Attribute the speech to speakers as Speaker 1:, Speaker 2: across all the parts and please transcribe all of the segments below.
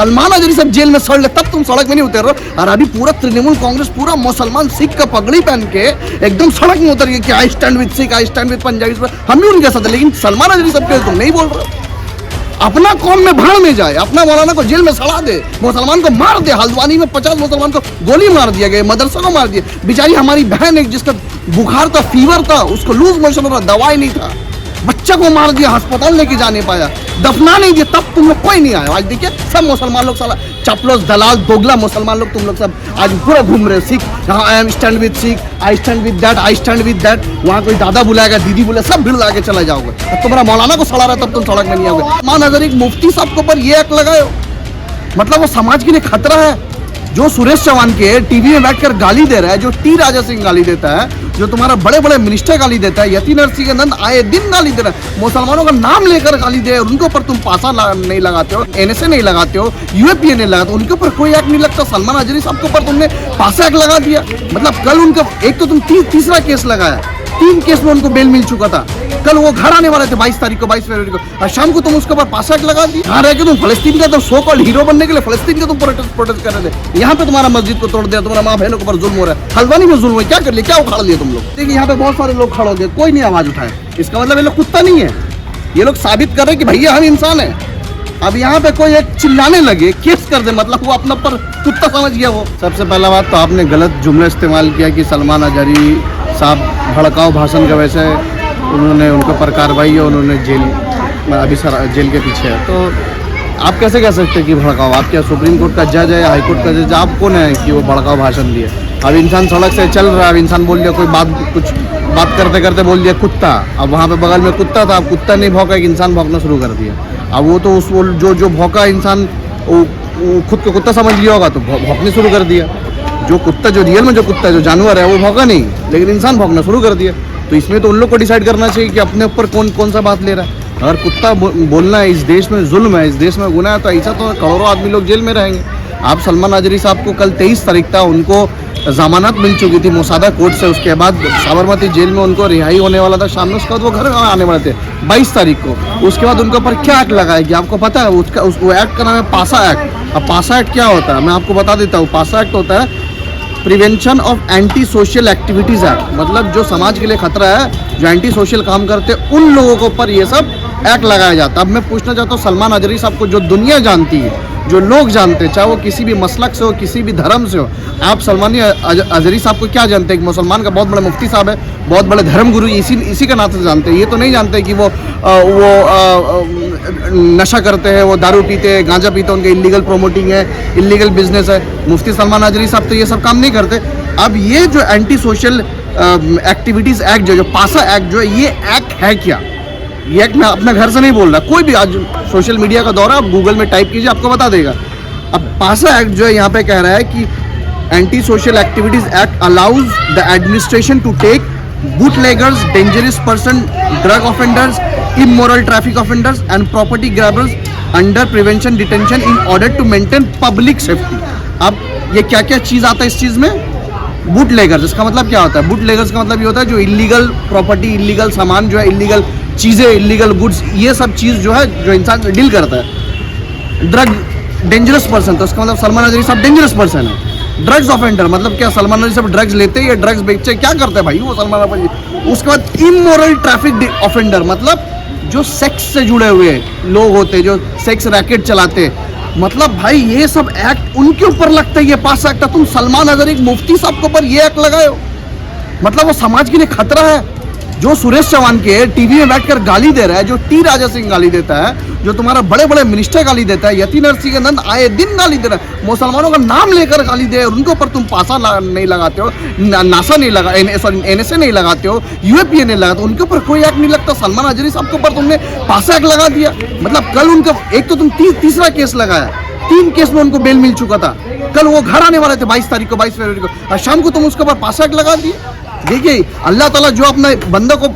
Speaker 1: सलमान अजरी सब जेल में सड़ ले तब तुम सड़क में नहीं उतर रहे हो। और अभी पूरा तृणमूल कांग्रेस पूरा मुसलमान सिख का पगड़ी पहन के एकदम सड़क में उतर गया कि I stand with Sikh, I stand with Punjabi. हम भी उनके साथ है, लेकिन सलमान अजरी सब के तुम नहीं बोल रहे। अपना कौम में भाड़ में जाए, अपना मौलाना को जेल में सड़ा दे, मुसलमान को मार दे। हल्द्वानी में 50 मुसलमान को गोली मार दिया गया, मदरसा को मार दिया। बेचारी हमारी बहन एक जिसका बुखार था, फीवर था, उसको लूज मोशन हो रहा, दवाई नहीं था, बच्चा को मार दिया, अस्पताल लेके जा नहीं पाया, दफना नहीं दिया, तब तुम लोग कोई नहीं आया। आज देखिए सब मुसलमान लोग साला चपलोस दलाल दोगला मुसलमान लोग तुम लोग सब आज पूरा घूम रहे हो। सिख, हाँ I am stand with Sikh, I stand with that, I stand with that. वहाँ कोई दादा बुलाएगा, दीदी बुलाएगा, सब भीड़ लगा के चला जाओगे। अब तुम्हारा मौलाना को सड़ा रहा है तब तुम सड़क में नहीं आओगे। सलमान अजरी एक मुफ्ती साहब के ऊपर ये एक्ट लगाए हो, मतलब वो समाज के लिए खतरा है। जो सुरेश चौहान के टीवी में बैठकर गाली दे रहा है, जो टी राजा सिंह गाली देता है, जो तुम्हारा बड़े बड़े मिनिस्टर गाली देता है, यति नरसिंह नंद आए दिन गाली दे रहा है, मुसलमानों का नाम लेकर गाली दे, उनके ऊपर तुम पासा नहीं लगाते हो, एनएसए नहीं लगाते हो, यूएपीए नहीं लगाते, उनके ऊपर कोई एक्ट नहीं लगता। सलमान अजरी साहब के ऊपर तुमने पासा एक्ट लगा दिया। मतलब कल उनका एक तो तुम तीसरा केस लगाया, 3 केस में उनको बेल मिल चुका था। कल वो घर आने वाले थे 22 तारीख को, 22 फरवरी को, और शाम को तुम उसके ऊपर पासा एक्ट लगा दी। यहाँ रह के तुम फलस्तीन का तो सो कॉल्ड हीरो बनने के लिए फलस्तीन का तुम प्रोटेस्ट कर रहे थे। यहाँ पे तुम्हारा मस्जिद को तोड़ दिया, तुम्हारा माँ बहनों के ऊपर जुल्म हो रहा है। हल्द्वानी में जुल्म है, क्या कर लिया, क्या उखाड़ लिया तुम लोग। देखिए यहाँ पे बहुत सारे लोग खड़े हो गए, कोई नहीं आवाज उठाए। इसका मतलब ये लोग कुत्ता नहीं है, ये लोग साबित कर रहे कि भैया हम इंसान है। अब यहाँ पे कोई एक चिल्लाने लगे, केस कर दे, मतलब वो अपना पर कुत्ता समझ गया वो। सबसे पहला बात तो आपने गलत जुमला इस्तेमाल किया कि सलमान अजरी साहब भड़काऊ भाषण का, वैसे उन्होंने उनके ऊपर कार्रवाई है, उन्होंने अभी जेल के पीछे है। तो आप कैसे कह सकते हैं कि भड़काओ? आप क्या सुप्रीम कोर्ट का जज है, हाई कोर्ट का जज? आप कौन है कि वो भड़काऊ भाषण दिए? अब इंसान सड़क से चल रहा है, अब इंसान बोल दिया, कोई कुछ बात करते करते बोल दिया कुत्ता। अब वहाँ पे बगल में कुत्ता था, अब कुत्ता नहीं भौंका, एक इंसान भौंकना शुरू कर दिया। अब वो तो उस जो भौंका इंसान वो खुद को कुत्ता समझ लिया होगा तो भौंकने शुरू कर दिया। जो कुत्ता, जो रियल में जो कुत्ता है, जो जानवर है, वो भौंका नहीं, लेकिन इंसान भौंकना शुरू कर दिया। तो इसमें तो उन लोग को डिसाइड करना चाहिए कि अपने ऊपर कौन सा बात ले रहा है। अगर कुत्ता बोलना है, इस देश में जुल्म है, इस देश में गुनाह है, तो ऐसा तो करोड़ों आदमी लोग जेल में रहेंगे। आप सलमान अजरी साहब को कल 23 तारीख था उनको जमानत मिल चुकी थी मोसादा कोर्ट से, उसके बाद साबरमती जेल में उनको रिहाई होने वाला था शाम में, उसके बाद वो घर आने वाले थे 22 तारीख को। उसके बाद उनके ऊपर क्या एक्ट लगाया गया आपको पता है? वो एक्ट का नाम है पासा एक्ट। अब पासा एक्ट क्या होता है मैं आपको बता देता हूँ। पासा एक्ट होता है prevention of anti social activities act, मतलब जो समाज के लिए खतरा है, जो एंटी सोशल काम करते हैं, उन लोगों के ऊपर ये सब एक्ट लगाया जाता है। अब मैं पूछना चाहता हूँ सलमान अजरी साहब को, जो दुनिया जानती है, जो लोग जानते हैं, चाहे वो किसी भी मसलक से हो, किसी भी धर्म से हो, आप सलमान अजरी साहब को क्या जानते हैं? कि मुसलमान का बहुत बड़े मुफ्ती साहब है, बहुत बड़े धर्म गुरु, इसी का नाते जानते हैं। ये तो नहीं जानते कि वो नशा करते हैं, वो दारू पीते हैं, गांजा पीते हैं, उनके इलीगल प्रोमोटिंग है, इलीगल बिजनेस है। मुफ्ती सलमान अजरी साहब तो ये सब काम नहीं करते। अब ये जो एंटी सोशल एक्टिविटीज़ एक्ट जो पासा एक्ट जो है, ये एक्ट है क्या? ये एक्ट मैं अपने घर से नहीं बोल रहा, कोई भी आज सोशल मीडिया का दौर है, आप गूगल में टाइप कीजिए, आपको बता देगा। अब पासा एक्ट जो है यहाँ पे कह रहा है कि anti social activities act allows the administration to take bootleggers, dangerous person, drug offenders, immoral traffic offenders and property grabbers under prevention detention in order to maintain public safety। अब ये क्या क्या चीज़ आता है इस चीज़ में? बूटलेगर्स, इसका मतलब क्या होता है? बूटलेगर्स का मतलब ये होता है जो इलीगल प्रॉपर्टी, इलीगल सामान जो है, इलीगल चीज़ें, इलीगल गुड्स, ये सब चीज़ जो है जो इंसान डील करता है। ड्रग डेंजरस पर्सन, तो इसका मतलब सलमान अजरी साहब डेंजरस पर्सन है। ड्रग्स ऑफेंडर मतलब क्या? सलमान अजरी साहब ड्रग्स लेते हैं या ड्रग्स बेचते, क्या करते हैं भाई वो सलमान अजरी। उसके बाद इमोरल ट्रैफिक ऑफेंडर मतलब जो सेक्स से जुड़े हुए लोग होते हैं, जो सेक्स रैकेट चलाते हैं, मतलब भाई ये सब एक्ट उनके ऊपर लगता है। ये पास एक्ट तुम सलमान अजरी मुफ्ती साहब के ऊपर ये एक्ट लगाए हो, मतलब वो समाज के लिए खतरा है। जो सुरेश चौहान के टीवी में बैठकर गाली दे रहा है, जो टी राजा सिंह गाली देता है, जो तुम्हारा बड़े बड़े मिनिस्टर गाली देता है, यति नरसिंह नंद आए दिन गाली दे रहा है, मुसलमानों का नाम लेकर गाली दे, उनके ऊपर तुम पासा नहीं लगाते हो, नासा नहीं लगा, एनएसए नहीं लगाते हो, यूएपीए नहीं लगाते, उनके ऊपर कोई एक्ट नहीं लगता। सलमान अजरी साहब के ऊपर तुमने पासा एक्ट लगा दिया। मतलब कल उनका एक तो तुम तीसरा केस लगाया, 3 केस में उनको बेल मिल चुका था। कल वो घर आने वाले थे 22 तारीख को, 22 फरवरी को, और शाम को तुम उसके ऊपर पासा एक्ट लगा दिए। देखिए अल्लाह ताला जो अपने बंदे को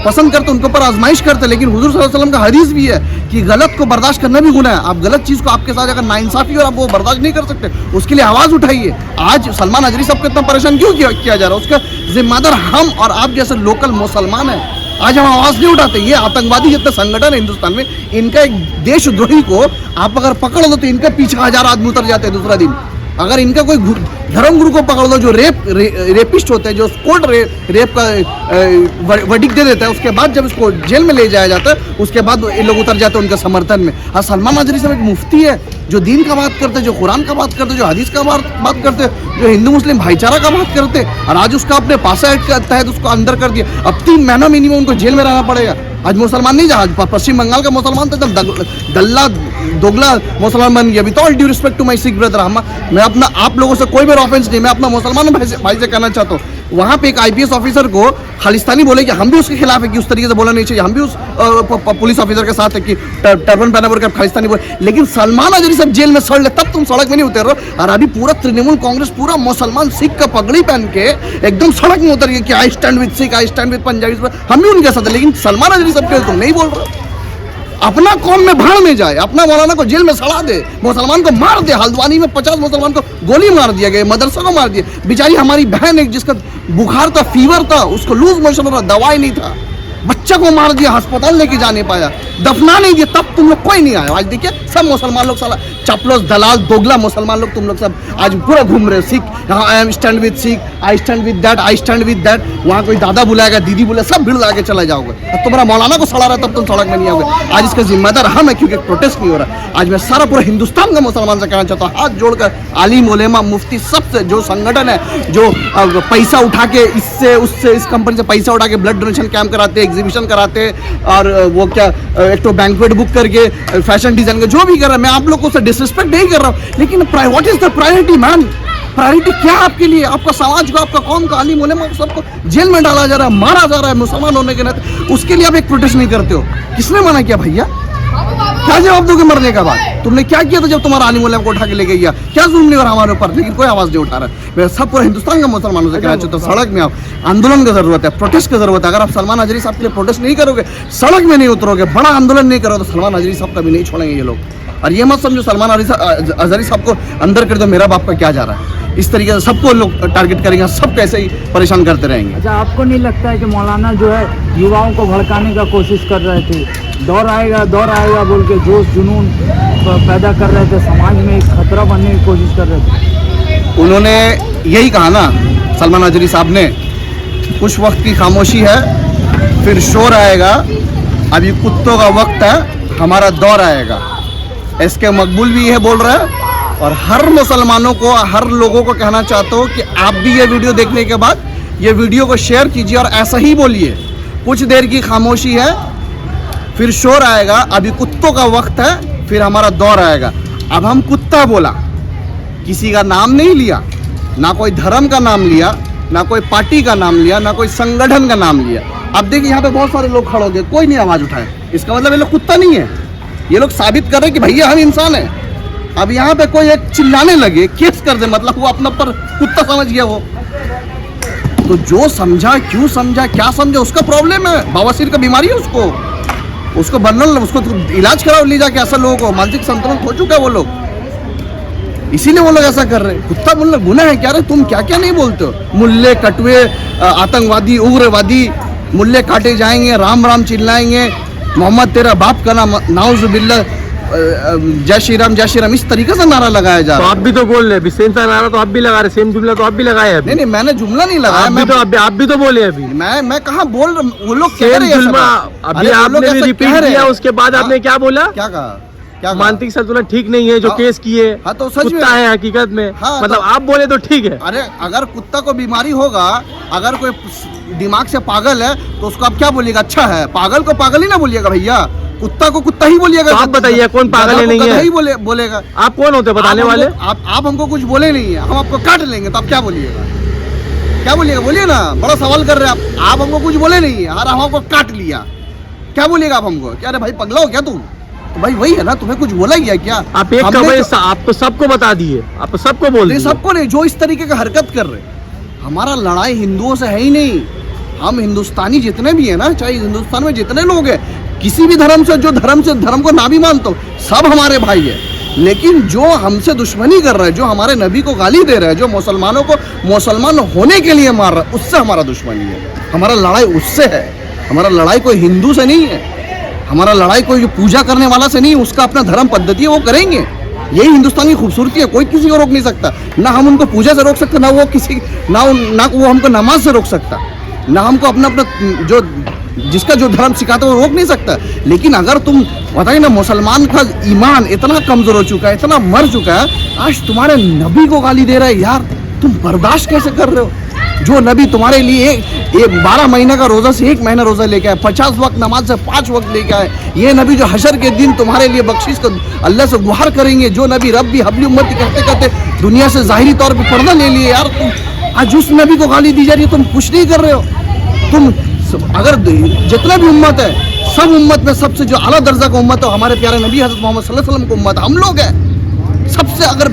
Speaker 1: पसंद करते उनके ऊपर आजमाइश करते, लेकिन हुजूर सल्लल्लाहु अलैहि वसल्लम का हदीस भी है कि गलत को बर्दाश्त करना भी गुनाह है। आप गलत चीज़ को आपके साथ अगर नाइंसाफी और आप वो बर्दाश्त नहीं कर सकते, उसके लिए आवाज़ उठाइए। आज सलमान अजरी साहब को इतना परेशान क्यों किया जा रहा है? उसका जिम्मेदार हम और आप जैसे लोकल मुसलमान हैं। आज हम आवाज नहीं उठाते। ये आतंकवादी जितने संगठन है हिंदुस्तान में, इनका एक देशद्रोही को आप अगर पकड़ लो तो इनके पीछे 1000 आदमी उतर जाते हैं दूसरा दिन। अगर इनका कोई धर्मगुरु को पकड़ लो जो रेपिस्ट होते हैं, जो कोर्ट रेप का वर्डिक्ट दे देता है, उसके बाद जब इसको जेल में ले जाया जाता है, उसके बाद ये लोग उतर जाते हैं उनके समर्थन में। और सलमान अजहरी साहब एक मुफ्ती है जो दीन का बात करते हैं, जो कुरान का बात करते हैं, जो हदीस का बात करते हैं, जो हिंदू मुस्लिम भाईचारा का बात करते हैं, और आज उसका अपने पासा एक्ट के तहत उसको अंदर कर दिया। अब 3 महीना मिनिमम उनको जेल में रहना पड़ेगा। आज मुसलमान नहीं जहाँ पश्चिम बंगाल का मुसलमान तो एकदम दल्ला दोगला मुसलमान बन गया। With all due respect to my Sikh brother, मैं अपना आप लोगों से कोई भी ऑफेंस नहीं, मैं अपना मुसलमान भाई से कहना चाहता हूँ। वहाँ पे एक IPS ऑफिसर को खालिस्तानी बोले कि हम भी उसके खिलाफ है कि उस तरीके से बोलना नहीं चाहिए, हम भी उस पुलिस ऑफिसर के साथ है कि टर्बन पहना बोल के खालिस्तानी बोले। लेकिन सलमान अजहरी सब जेल में सड़ ले तब तुम सड़क में नहीं उतर रहे हो। और अभी पूरा तृणमूल कांग्रेस पूरा मुसलमान सिख का पगड़ी पहन के एकदम सड़क में उतर गया कि I stand with Sikh, I stand with Punjabi. हम भी उनके साथ है, लेकिन सलमान अजहरी सब के तुम नहीं बोल रहे। अपना कौम में भाड़ में जाए, अपना मौलाना को जेल में सड़ा दे, मुसलमान को मार दे। हल्द्वानी में 50 मुसलमान को गोली मार दिया गया, मदरसा को मार दिया। बेचारी हमारी बहन एक जिसका बुखार था, फीवर था, उसको लूज मोशन हो रहा, दवाई नहीं था, बच्चा को मार दिया, अस्पताल लेके जाने पाया, दफना नहीं दिया, तब तुम लोग कोई नहीं आया। आज देखिए सब मुसलमान लोग साला चपलोस दलाल दोगला मुसलमान लोग तुम लोग सब आज पूरा घूम रहे हो। सिख यहाँ I am stand with Sikh, I stand with that, I stand with that. वहाँ कोई दादा बुलाएगा, दीदी बुलाएगा, सब भीड़ लगा के चला जाओगे। अब तुम्हारा मौलाना को सड़ा रहा है तब तुम सड़क में नहीं आओगे। आज इसका जिम्मेदार हम है क्योंकि प्रोटेस्ट नहीं हो रहा। आज मैं सारा पूरा हिंदुस्तान का मुसलमान से कहना चाहता हूँ, हाथ जोड़कर आलिम उलेमा मुफ्ती सबसे, जो संगठन है जो पैसा उठा के इससे उससे इस कंपनी से पैसा उठा के ब्लड डोनेशन कैंप कराते, एग्जीबिशन कराते, और वो क्या एक तो बैंक्वेट बुक करके फैशन डिजाइन का जो भी कर रहा है, मैं आप लोगों से डिसरिस्पेक्ट नहीं कर रहा हूँ, लेकिन what is the priority man? Priority क्या आपके लिए? आपका समाज को, आपका कौम का आलिम उलेमा सबको जेल में डाला जा रहा है, मारा जा रहा है मुसलमान होने के नाते, उसके लिए आप एक प्रोटेस्ट नहीं करते हो। किसने मना किया भैया? क्या जवाब दोगे मरने का बाद? तुमने क्या किया था जब तुम्हारा आलिम उलेमा को उठा के ले गया? क्या जुल्म नहीं हो रहा हमारे ऊपर? लेकिन कोई आवाज नहीं उठा रहा। मैं सब पूरे हिंदुस्तान का मुसलमानों से कहना चाहता हूँ, सड़क में आओ, आंदोलन की जरूरत है, प्रोटेस्ट की जरूरत है। अगर आप सलमान अजहरी साहब के लिए प्रोटेस्ट नहीं करोगे, सड़क में नहीं उतरोगे, बड़ा आंदोलन नहीं करोगे, तो सलमान अजहरी साहब कभी नहीं छोड़ेंगे ये लोग। और ये मत समझो सलमान अजहरी साहब को अंदर कर दो, मेरा बाप का क्या जा रहा है। इस तरीके से सबको लोग टारगेट करेंगे, सब कैसे ही परेशान करते रहेंगे।
Speaker 2: अच्छा, आपको नहीं लगता है कि मौलाना जो है युवाओं को भड़काने का कोशिश कर रहे थे, दौर आएगा बोल के जोश जुनून पैदा कर रहे थे, समाज में एक खतरा बनने की कोशिश कर रहे थे?
Speaker 1: उन्होंने यही कहा ना सलमान अजहरी साहब ने, कुछ वक्त की खामोशी है फिर शोर आएगा, अभी कुत्तों का वक्त है, हमारा दौर आएगा। इसके मकबूल भी यह बोल रहा है। और हर मुसलमानों को, हर लोगों को कहना चाहता हूँ कि आप भी ये वीडियो देखने के बाद ये वीडियो को शेयर कीजिए और ऐसा ही बोलिए, कुछ देर की खामोशी है फिर शोर आएगा, अभी कुत्तों का वक्त है, फिर हमारा दौर आएगा। अब हम कुत्ता बोला, किसी का नाम नहीं लिया, ना कोई धर्म का नाम लिया, ना कोई पार्टी का नाम लिया, ना कोई संगठन का नाम लिया। अब देखिए यहाँ पे बहुत सारे लोग खड़े हो गए, कोई नहीं आवाज उठाए, इसका मतलब ये लोग कुत्ता नहीं है। ये लोग साबित कर रहे हैं कि भैया हम इंसान हैं। अब यहाँ पे कोई एक चिल्लाने लगे, केस कर दे, मतलब वो अपना पर कुत्ता समझ गया वो। तो जो समझा, क्यों समझा, क्या समझा, उसका प्रॉब्लम है, बवासीर का बीमारी है उसको बनल, उसको इलाज कराओ ले जाके। ऐसा लोगों को मानसिक संतुलन खो चुका है वो लोग, इसीलिए वो लोग ऐसा कर रहे हैं। कुत्ता बोलना गुनाह है क्या? रे तुम क्या क्या नहीं बोलते हो? मुल्ले कटवे, आतंकवादी, उग्रवादी, मुल्ले काटे जाएंगे, राम राम चिल्लाएंगे, मोहम्मद तेरा बाप का नाम, नाउजुबिल्लाह, जय श्री राम, इस तरीके से नारा लगाया जा रहा है।
Speaker 2: तो आप भी तो बोल रहे हैं, सेम सा नारा तो आप भी लगा रहे, सेम जुमला तो आप भी लगाए अभी।
Speaker 1: नहीं, मैंने जुमला नहीं लगाया,
Speaker 2: आप भी तो बोले अभी।
Speaker 1: मैं कहाँ बोल रहा, वो लोग
Speaker 2: कह रहे हैं अभी आपने भी रिपीट किया, उसके बाद आपने क्या बोला?
Speaker 1: क्या कहा? क्या
Speaker 2: मानसिक संतुलन ठीक नहीं है जो केस किए।
Speaker 1: हाँ, तो सच में
Speaker 2: है हकीकत में।
Speaker 1: हाँ,
Speaker 2: मतलब आप बोले तो ठीक है।
Speaker 1: अरे अगर कुत्ता को बीमारी होगा, अगर कोई दिमाग से पागल है तो उसको आप क्या बोलिएगा? अच्छा है, पागल को पागल ही ना बोलिएगा भैया, कुत्ता को कुत्ता ही बोलिएगा।
Speaker 2: तो आप बताइए कौन पागल है नहीं है?
Speaker 1: ही बोलेगा।
Speaker 2: आप कौन होते बताने वाले?
Speaker 1: आप हमको कुछ बोले नहीं है, हम आपको काट लेंगे, तो आप क्या बोलिएगा? क्या बोलिएगा? बोलिए ना, बड़ा सवाल कर रहे हैं आप हमको कुछ बोले नहीं है और हम आपको काट लिया, क्या बोलिएगा आप हमको? क्या अरे भाई पगला हो क्या तुम? तो भाई वही है ना, तुम्हें कुछ बोला गया क्या?
Speaker 2: आप एक आप तो सबको बता दिए, आप सबको बोल दिए।
Speaker 1: सबको नहीं, जो इस तरीके का हरकत कर रहे। हमारा लड़ाई हिंदुओं से है ही नहीं। हम हिंदुस्तानी जितने भी है ना, चाहे हिंदुस्तान में जितने लोग हैं, किसी भी धर्म से, जो धर्म को ना भी मानता, सब हमारे भाई है। लेकिन जो हमसे दुश्मनी कर रहा है, जो हमारे नबी को गाली दे रहा है, जो मुसलमानों को मुसलमान होने के लिए मार रहा है, उससे हमारा दुश्मनी है, हमारा लड़ाई उससे है। हमारा लड़ाई कोई हिंदू से नहीं है, हमारा लड़ाई कोई जो पूजा करने वाला से नहीं है, उसका अपना धर्म पद्धति है, वो करेंगे। यही हिंदुस्तान की खूबसूरती है, कोई किसी को रोक नहीं सकता। ना हम उनको पूजा से रोक सकते, ना वो किसी ना वो हमको नमाज से रोक सकता, ना हमको अपना अपना जो जिसका जो धर्म सिखाता है वो रोक नहीं सकता। लेकिन अगर तुम बताइए ना, मुसलमान का ईमान इतना कमजोर हो चुका है, इतना मर चुका है, आज तुम्हारे नबी को गाली दे रहा है यार, तुम बर्दाश्त कैसे कर रहे हो? जो नबी तुम्हारे लिए एक 12 महीने का रोजा से 1 महीना रोजा लेके आए, 50 वक्त नमाज से 5 वक्त लेके आए, ये नबी जो हशर के दिन तुम्हारे लिए बख्शिश को अल्लाह से गुहार करेंगे, जो नबी रब्बी हबली उम्मती कहते कहते दुनिया से जाहिरी तौर पे पर्दा ले लिए यार, तुम आज उस नबी को गाली दी जा रही है, तुम कुछ नहीं कर रहे हो। तुम अगर जितना भी उम्मत है, सब उम्मत में सबसे जो आला दर्जा का उम्मत है हमारे प्यारे नबी हज़रत मोहम्मद सल्लल्लाहु अलैहि वसल्लम की उम्मत हम लोग हैं। सबसे अगर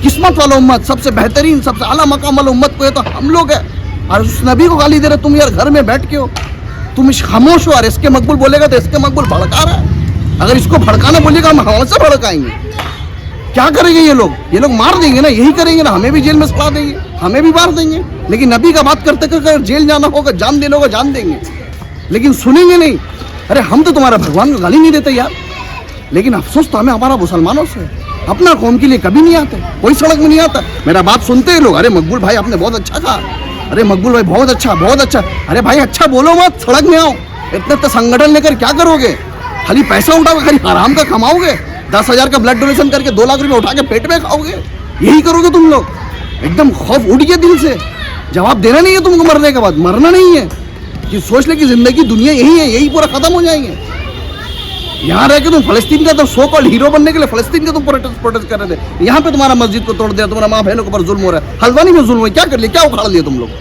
Speaker 1: किस्मत वाला उम्मत, सबसे बेहतरीन, सबसे आला मकाम वाला उम्मत को है तो हम लोग हैं। और उस नबी को गाली दे रहे तुम यार, घर में बैठ के हो, तुम खामोश हो। और इसके मकबूल बोलेगा तो इसके मकबूल भड़का रहा है, अगर इसको भड़काना बोलेगा हम हवा से भड़काएंगे। क्या करेंगे ये लोग मार देंगे ना, यही करेंगे ना, हमें भी जेल में सड़ा देंगे, हमें भी मार देंगे। लेकिन नबी का बात करते करते जेल जाना होगा, जान देना होगा, जान देंगे, लेकिन सुनेंगे नहीं। अरे हम तो तुम्हारा भगवान को गाली नहीं देते यार, लेकिन अफसोस तो हमें हमारा मुसलमानों से, अपना कौम के लिए कभी नहीं आते, कोई सड़क में नहीं आता। मेरा बात सुनते हैं लोग, अरे मकबूल भाई आपने बहुत अच्छा कहा, अरे मकबूल भाई बहुत अच्छा बहुत अच्छा। अरे भाई अच्छा बोलो मत, सड़क में आओ। इतना तो संगठन लेकर क्या करोगे? खाली पैसा उठाओगे, खाली हराम का कमाओगे, 10,000 का ब्लड डोनेशन करके 2 लाख रुपए उठा के पेट में खाओगे, यही करोगे तुम लोग? एकदम खौफ उठ गया दिल से। जवाब देना नहीं है तुमको, मरने के बाद मरना नहीं है कि सोच ले कि जिंदगी दुनिया यही है, यही पूरा खत्म हो जाएंगे। यहाँ रह के तुम फलस्तीन का तो सो कॉल्ड हीरो बनने के लिए फलस्तीन का तुम प्रोटेस्ट कर रहे थे, यहाँ पे तुम्हारा मस्जिद को तोड़ दिया, तुम्हारा माँ बहनों के ऊपर जुल्म हो रहा है, हल्द्वानी में जुल्म है, क्या कर लिया, क्या उखाड़ लिया तुम लोग?